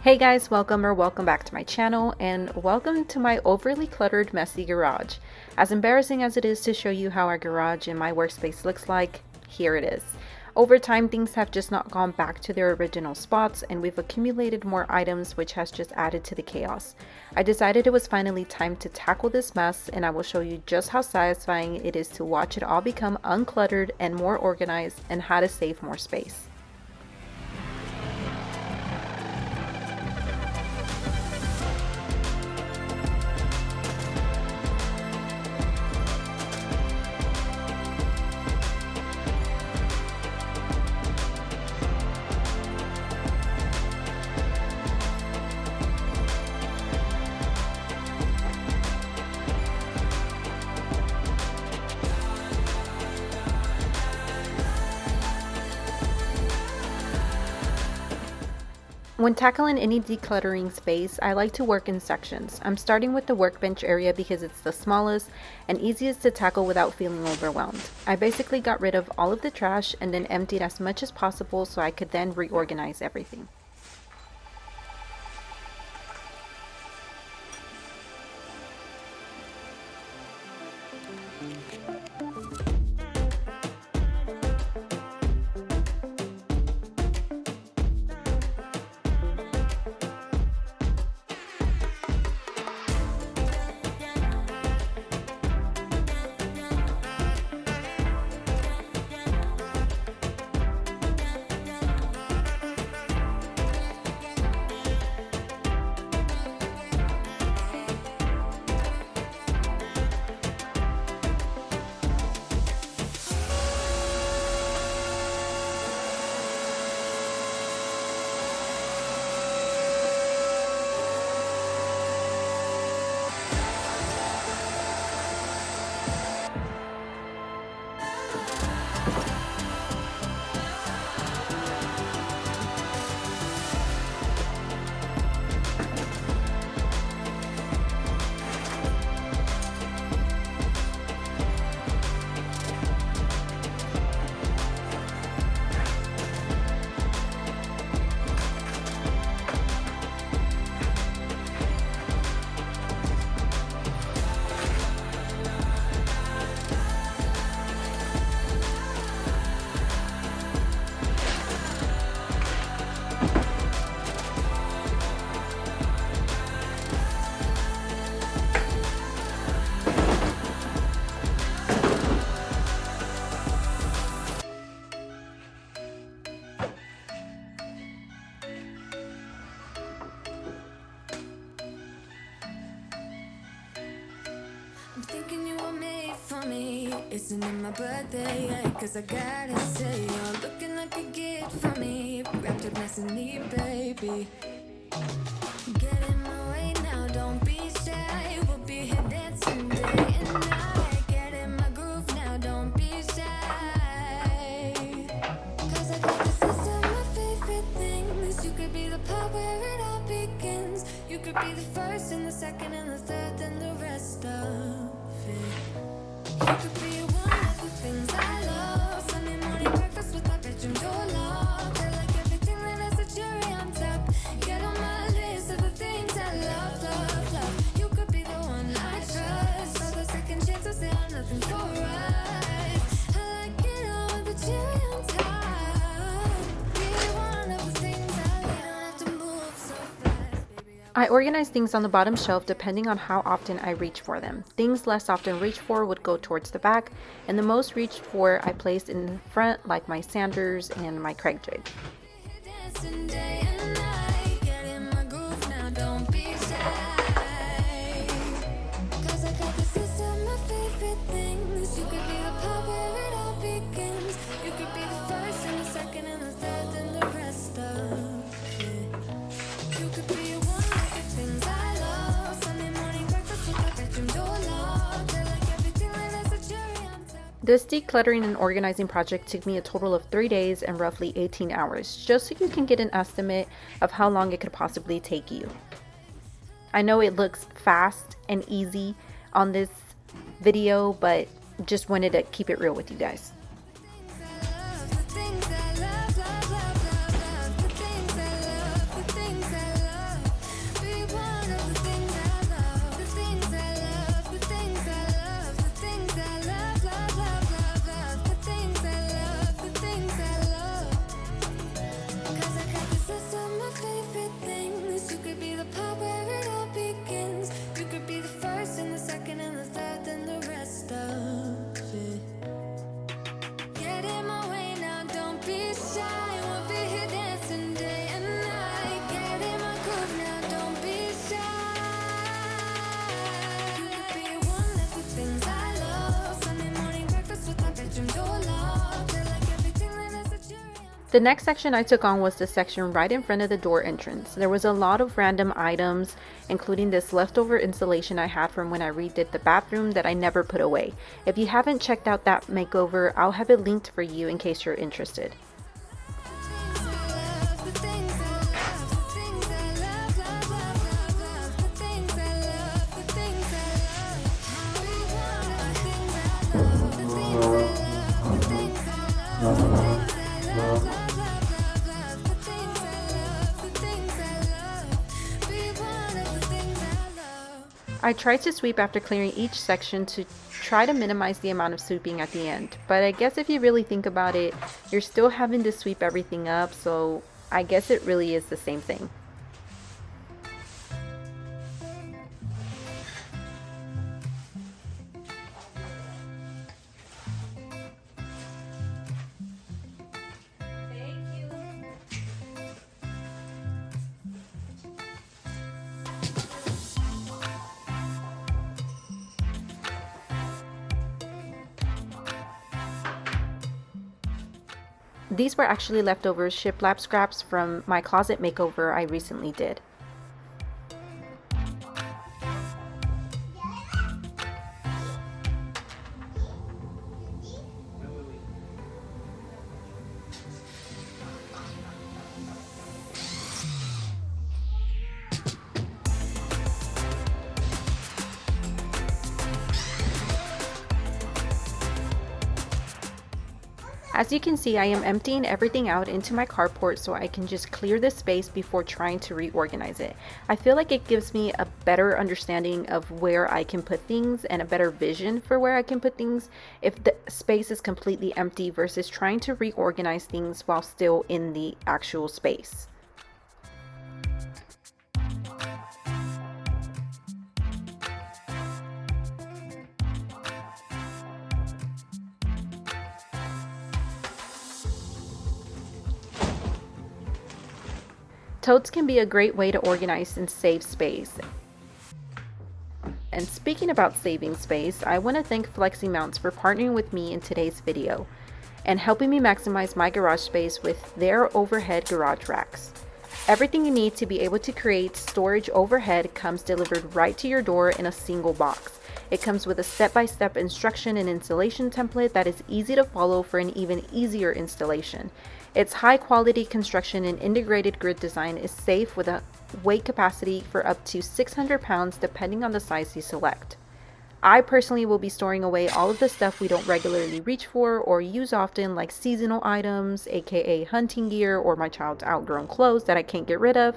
Hey guys, welcome back to my channel, and welcome to my overly cluttered, messy garage. As embarrassing as it is to show you how our garage in my workspace looks like, here it is. Over time, things have just not gone back to their original spots, and we've accumulated more items, which has just added to the chaos. I decided it was finally time to tackle this mess, and I will show you just how satisfying it is to watch it all become uncluttered and more organized, and how to save more space. When tackling any decluttering space, I like to work in sections. I'm starting with the workbench area because it's the smallest and easiest to tackle without feeling overwhelmed. I basically got rid of all of the trash and then emptied as much as possible so I could then reorganize everything. I'm thinking you were made for me. Isn't it my birthday yet? Cause I gotta say, you're looking like a gift for me. Wrapped up nice and neat, baby. Get in my way now, don't be shy. We'll be here dancing day and night. Get in my groove now, don't be shy. Cause I got this list of my favorite things. You could be the part where it all begins. You could be the first and the second and the third and the rest of it. You could be one of the things I love. Sunday morning breakfast with my bedroom door locked. I like everything that has a cherry on top. Get on my list of the things I love, love, love. You could be the one I trust. All the second chances, they are nothing for us. I like it all with the cherry on top. Be one of the things I love. You don't have to move so fast, baby. I organize things on the bottom shelf depending on how often I reach for them. Things less often reached for would go towards the back, and the most reached for I placed in the front, like my sanders and my Craig jig. Dancing day and night. Get in my groove now, don't be shy. Cause I got this list of my favorite things. You could be the part where it all begins. You could be the first and the second and the third and the rest of it. You could be one of the things I love. Sunday morning breakfast with my bedroom door locked. I like everything that has a cherry on top. This decluttering and organizing project took me a total of 3 days and roughly 18 hours, just so you can get an estimate of how long it could possibly take you. I know it looks fast and easy on this video, but just wanted to keep it real with you guys. The things I love, love, love, love, love. The things I love, the things I love. The next section I took on was the section right in front of the door entrance. There was a lot of random items, including this leftover installation I had from when I redid the bathroom that I never put away. If you haven't checked out that makeover, I'll have it linked for you in case you're interested. I tried to sweep after clearing each section to try to minimize the amount of sweeping at the end, but I guess if you really think about it, you're still having to sweep everything up, so I guess it really is the same thing. These were actually leftover shiplap scraps from my closet makeover I recently did. As you can see, I am emptying everything out into my carport so I can just clear this space before trying to reorganize it. I feel like it gives me a better understanding of where I can put things and a better vision for where I can put things if the space is completely empty versus trying to reorganize things while still in the actual space. Totes can be a great way to organize and save space. And speaking about saving space, I want to thank Fleximounts for partnering with me in today's video and helping me maximize my garage space with their overhead garage racks. Everything you need to be able to create storage overhead comes delivered right to your door in a single box. It comes with a step-by-step instruction and installation template that is easy to follow for an even easier installation. Its high quality construction and integrated grid design is safe with a weight capacity for up to 600 pounds depending on the size you select. I personally will be storing away all of the stuff we don't regularly reach for or use often, like seasonal items, aka hunting gear, or my child's outgrown clothes that I can't get rid of.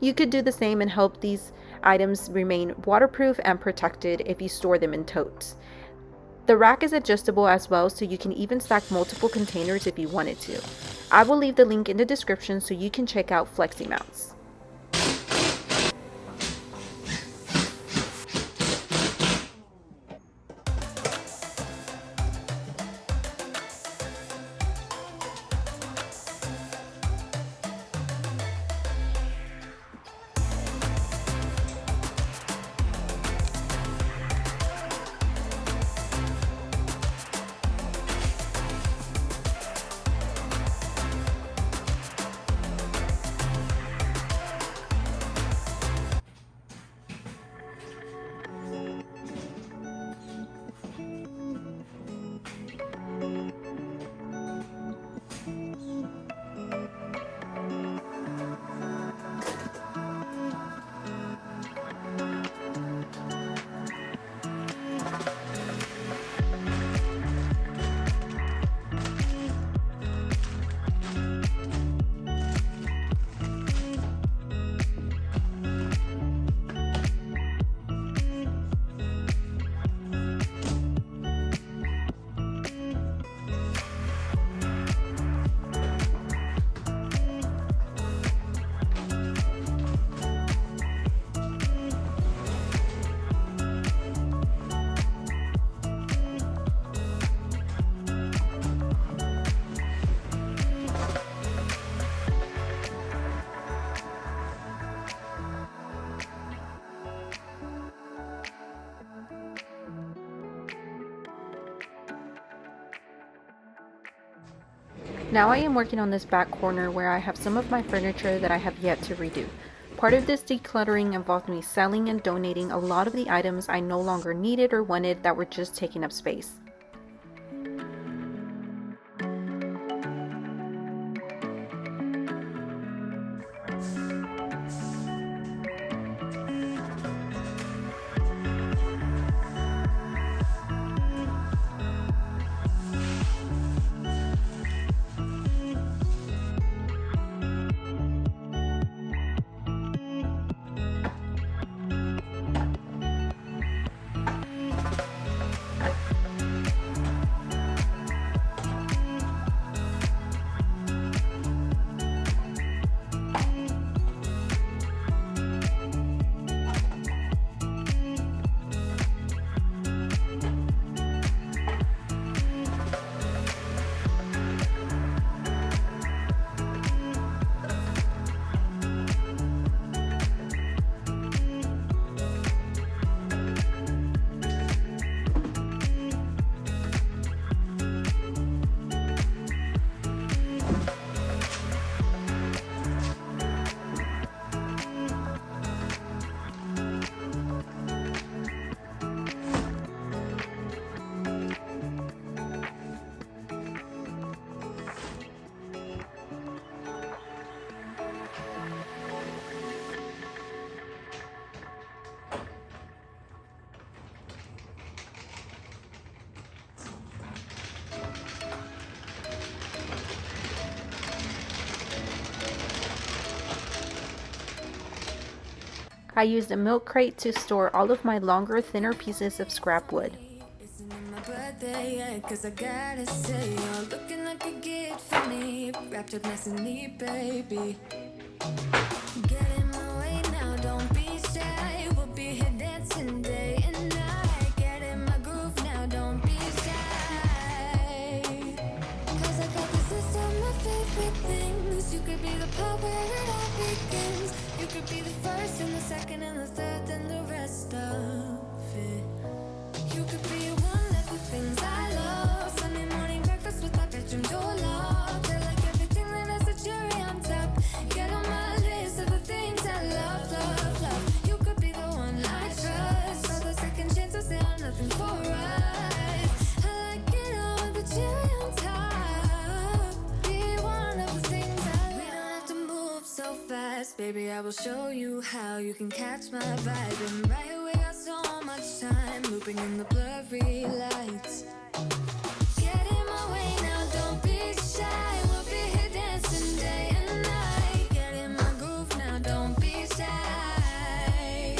You could do the same and help these items remain waterproof and protected if you store them in totes. The rack is adjustable as well, so you can even stack multiple containers if you wanted to. I will leave the link in the description so you can check out Fleximounts. Now I am working on this back corner where I have some of my furniture that I have yet to redo. Part of this decluttering involved me selling and donating a lot of the items I no longer needed or wanted that were just taking up space. I used a milk crate to store all of my longer, thinner pieces of scrap wood. My birthday, yeah, 'cause I gotta say, you're looking like a gift for me, wrapped up nice and neat, baby. Get in my way now, don't be shy. We'll be here dancing day and night. Get in my groove now, don't be shy. 'Cause I got this list of my favorite things. You could be the part where it all begins. You could be the first and the second and the third and the rest of it. You could be one of the things I love. Sunday morning breakfast with my bedroom door locked. I like everything that has a cherry on top. Get on my list of the things I love, love, love. You could be the one I trust. All the second chances, they are nothing for us. I like it all with the cherry on top. Be one of the things I love. We don't have to move so fast, baby. I will show you how you can catch my vibe. And right away, got so much time looping in the blurry lights. Get in my way now, don't be shy. We'll be here dancing day and night. Get in my groove now, don't be shy.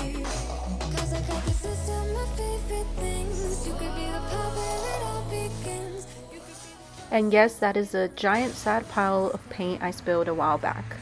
'Cause I got this list of my favorite things. You could be the part where it all begins. You could be And yes, that is a giant sad pile of paint I spilled a while back.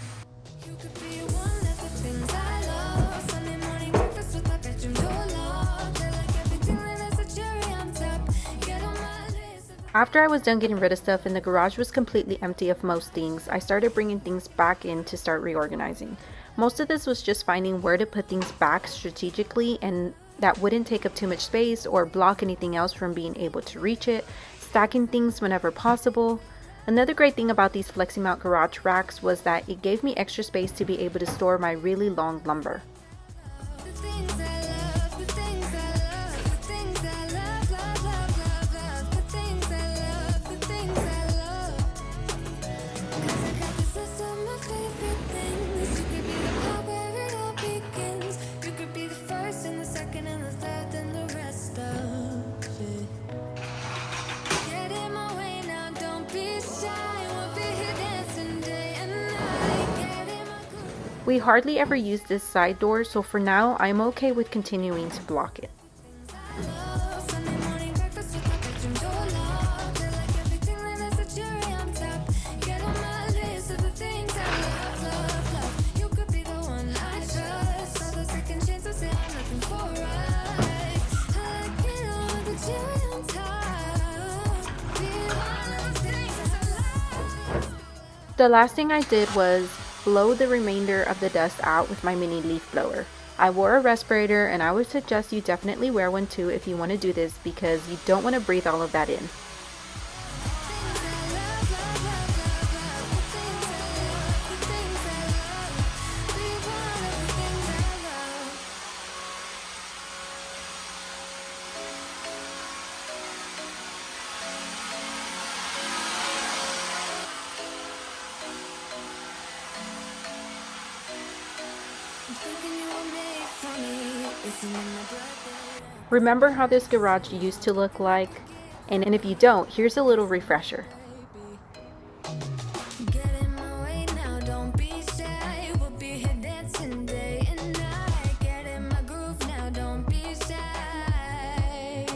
You could be one of the things I love. Sunday morning breakfast with my bedroom door locked. I like everything that has a cherry on top. Get on my list of After I was done getting rid of stuff and the garage was completely empty of most things, I started bringing things back in to start reorganizing. Most of this was just finding where to put things back strategically and that wouldn't take up too much space or block anything else from being able to reach it, stacking things whenever possible. Another great thing about these Fleximount garage racks was that it gave me extra space to be able to store my really long lumber. the things I love, the things I love, the things I love, love, love, love, love, the things I love, the things I love. 'Cause I got this list of my favorite things. You could be the part where it all begins. You could be the first and the second and the third and the rest of it. Get in my way now, don't be shy. We'll be here dancing day and night. Get in my groove. We hardly ever use this side door, so for now I'm okay with continuing to block it. Sunday morning breakfast with my bedroom door locked. I like everything that has a cherry on top. Get on my list of the things I love, love, love. You could be the one I trust. All the second chances, they are nothing for us. I like it all with the cherry on top. Be one of the things I love. The last thing I did was blow the remainder of the dust out with my mini leaf blower. I wore a respirator and I would suggest you definitely wear one too if you want to do this because you don't want to breathe all of that in. Remember how this garage used to look like? And if you don't, here's a little refresher. Get in my way now, don't be shy. We'll be here dancing day and night. Get in my groove now, don't be shy.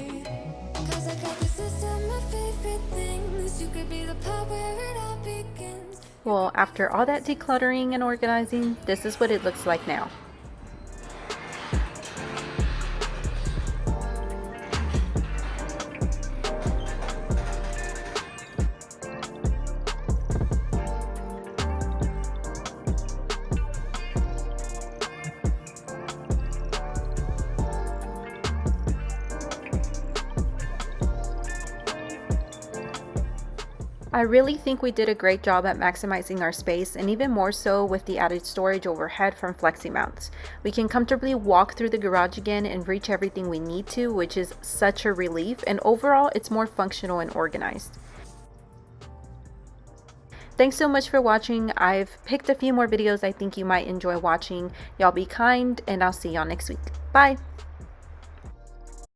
'Cause I got this list of my favorite things. You could be the part where it all begins. Well, after all that decluttering and organizing, this is what it looks like now. I really think we did a great job at maximizing our space, and even more so with the added storage overhead from Fleximounts. We can comfortably walk through the garage again and reach everything we need to, which is such a relief, and overall it's more functional and organized. Thanks so much for watching. I've picked a few more videos I think you might enjoy watching. Y'all be kind, and I'll see y'all next week. Bye!